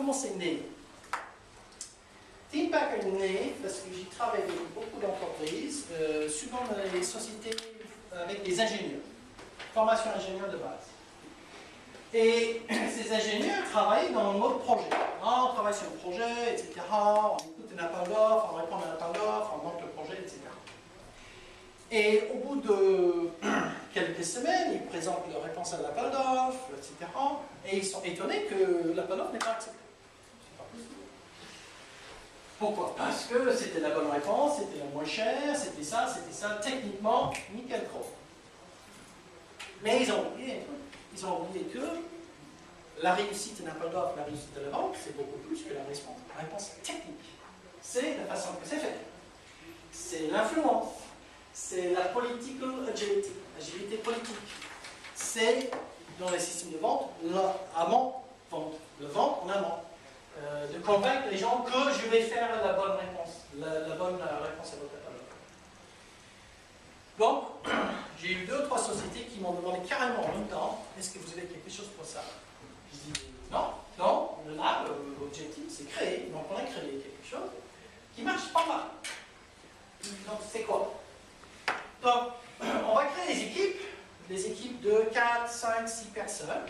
comment c'est né? TeamPack est né parce que j'ai travaillé avec beaucoup d'entreprises, souvent dans les sociétés avec des ingénieurs, formation ingénieur de base. Et ces ingénieurs travaillent dans le mode projet. On travaille sur le projet, etc. On écoute un appel d'offres, on répond à un appel d'offres, on monte le projet, etc. Et au bout de quelques semaines, ils présentent leur réponse à l'appel d'offres, etc. Et ils sont étonnés que l'appel d'offres n'est pas accepté. C'est pas possible. Pourquoi? Parce que c'était la bonne réponse, c'était la moins chère, c'était ça, techniquement, nickel pro. Mais ils ont oublié un truc. Ils ont oublié que la réussite d'un appel d'offres, la réussite de la vente, c'est beaucoup plus que la réponse technique. C'est la façon que c'est fait. C'est l'influence. C'est la political agility, agilité politique. C'est, dans les systèmes de vente, l'amont-vente, le vente en amont. De convaincre les gens que je vais faire la bonne réponse, la bonne réponse à votre appel d'offres. Donc, j'ai eu 2 ou 3 sociétés qui m'ont demandé carrément en même temps, est-ce que vous avez quelque chose pour ça? Je dis, non, on a l'objectif, c'est créer. Donc on a créé quelque chose qui marche pas mal. Donc c'est quoi? Donc, on va créer des équipes de 4, 5, 6 personnes,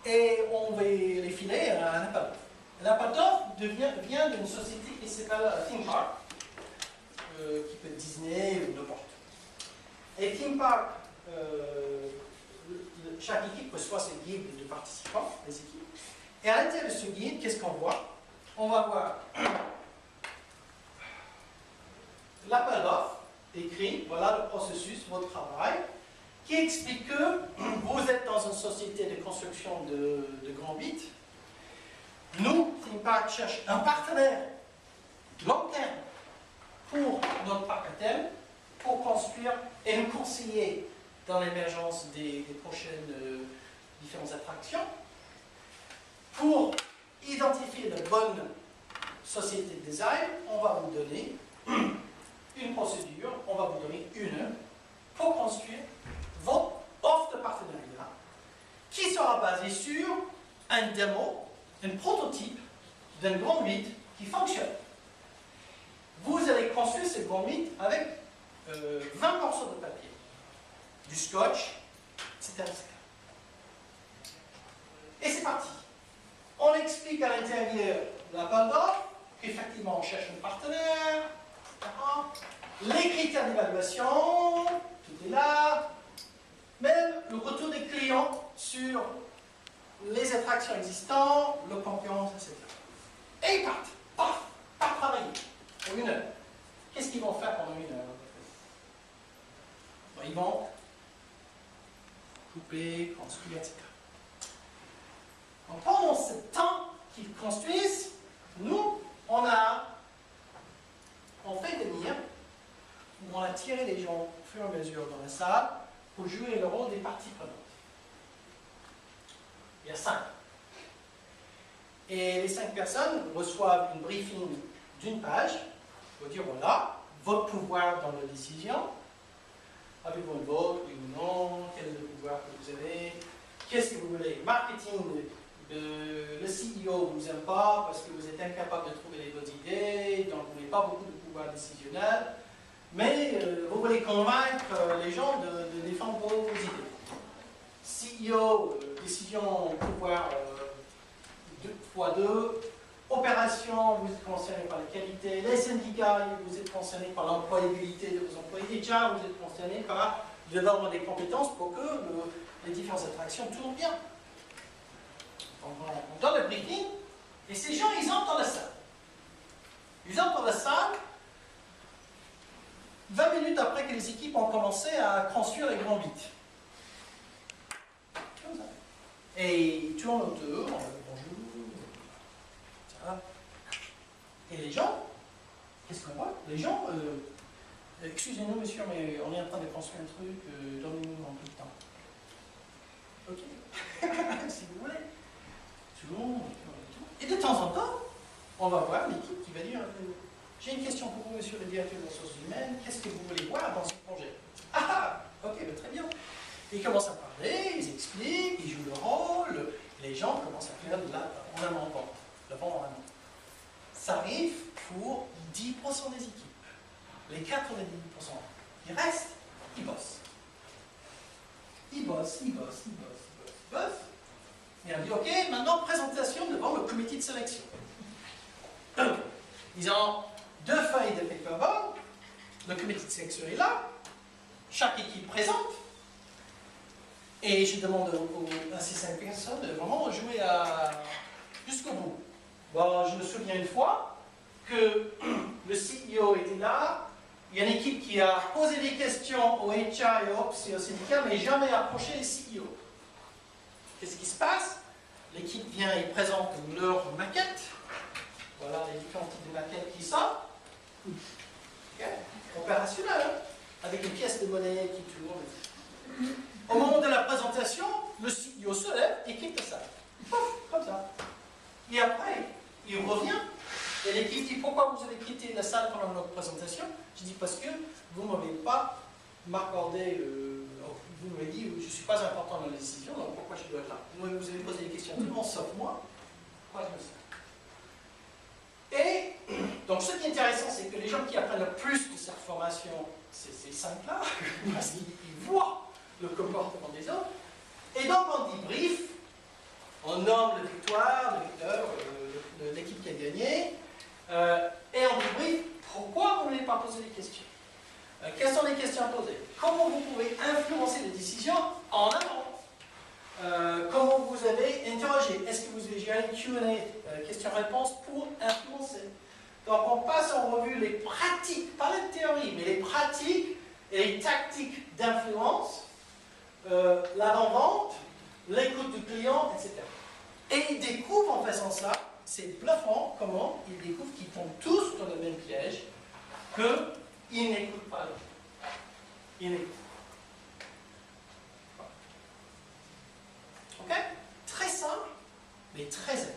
et on va les filer à un appel d'offres. L'appel d'offres vient d'une société qui s'appelle TeamPark, qui peut être Disney ou n'importe. Et TeamPark, chaque équipe reçoit ce guide de participants, les équipes. Et à l'intérieur de ce guide, qu'est-ce qu'on voit? On va voir l'appel d'offres écrit, voilà le processus, votre travail, qui explique que vous êtes dans une société de construction de grands bits. Nous, TeamPark, cherche un partenaire long terme pour notre parc interne, pour construire et nous conseiller dans l'émergence des prochaines différentes attractions, pour identifier de bonnes sociétés de design. On va vous donner une procédure, on va vous donner pour construire votre offre de partenariat qui sera basée sur un démo, un prototype d'un grand mythe qui fonctionne. Vous allez construire ce grand mythe avec 20 morceaux de papier, du scotch, etc. Et c'est parti. On explique à l'intérieur de l'appel d'offres qu'effectivement on cherche un partenaire, etc. Les critères d'évaluation, tout est là. Même le retour des clients sur les attractions existantes, le concurrence, etc. Et ils partent. Paf, pas travailler. Pour 1 heure. Qu'est-ce qu'ils vont faire pendant 1 heure? Ils vont couper, construire, etc. Donc, pendant ce temps qu'ils construisent, nous, on fait venir, on a tiré les gens au fur et à mesure dans la salle pour jouer le rôle des parties prenantes. Il y a 5. Et les 5 personnes reçoivent une briefing d'1 page pour dire voilà, votre pouvoir dans la décision. Avez-vous un vote, oui ou non? Quel est le pouvoir que vous avez? Qu'est-ce que vous voulez? Marketing, le CEO ne vous aime pas parce que vous êtes incapable de trouver les bonnes idées, donc vous n'avez pas beaucoup de pouvoir décisionnel, mais vous voulez convaincre les gens de défendre vos idées. CEO, décision, pouvoir 2x2. Opération, vous êtes concerné par la qualité. Les syndicats, vous êtes concerné par l'employabilité de vos employés. HR, vous êtes concerné par le développement des compétences pour que les différentes attractions tournent bien. Donc, on donne le briefing et ces gens, ils entrent dans la salle. Ils entrent dans la salle 20 minutes après que les équipes ont commencé à construire les grands bits. Comme ça. Et ils tournent autour, on leur dit bonjour. Et les gens, qu'est-ce qu'on voit? Les gens, excusez-nous monsieur, mais on est en train de construire un truc, donnez-nous un peu de temps. Ok, si vous voulez. Tout le monde, et de temps en temps, on va voir l'équipe qui va dire j'ai une question pour vous, monsieur le directeur des ressources humaines, qu'est-ce que vous voulez voir dans ce projet? Ah, ok, très bien. Ils commencent à parler, ils expliquent, ils jouent le rôle, Les gens commencent à faire en amont-vente, le vent en amont. Ça arrive pour 10% des équipes. Les 90%, ils restent, ils bossent. Ils bossent. Et on dit, ok, maintenant présentation devant le comité de sélection. Ils ont 2 feuilles de paperboard, le comité de sélection est là, chaque équipe présente, et je demande à ces 5 personnes de vraiment jouer jusqu'au bout. Bon, je me souviens une fois que le CEO était là, il y a une équipe qui a posé des questions au HR et au syndicat, mais jamais approché les CEO. Qu'est-ce qui se passe? L'équipe vient et présente leur maquette. Voilà les différents types de maquettes qui sortent. Okay. Opérationnel, hein? Avec une pièce de monnaie qui tourne. Au moment de la présentation, le CEO se lève et quitte la salle. Pouf, comme ça. Et après, il revient. Et l'équipe dit, pourquoi vous avez quitté la salle pendant notre présentation? Je dis, parce que vous ne m'avez pas m'accordé, vous m'avez dit, je ne suis pas important dans la décision, donc pourquoi je dois être là? Vous avez posé des questions à tout le monde, sauf moi. Pourquoi je me sers? Et donc ce qui est intéressant, c'est que les gens qui apprennent le plus de cette formation, c'est ces 5-là, parce qu'ils voient le comportement des autres. Et donc on débrief, on nomme le victoire, le victeur, l'équipe qui a gagné, et on débrief pourquoi vous n'avez pas posé les questions. Quelles sont les questions à poser? Comment vous pouvez influencer les décisions en amont? Comment vous avez interrogé? Est-ce que vous avez géré une Q&A, question-réponse, pour influencer? Donc on passe en revue les pratiques, pas la théorie, mais les pratiques et les tactiques d'influence, l'avant-vente, l'écoute du client, etc. Et ils découvrent en faisant ça, c'est bluffant comment ils découvrent qu'ils tombent tous dans le même piège, qu'ils n'écoutent pas l'autre. Ils n'écoutent. Ok? Très simple, mais très simple.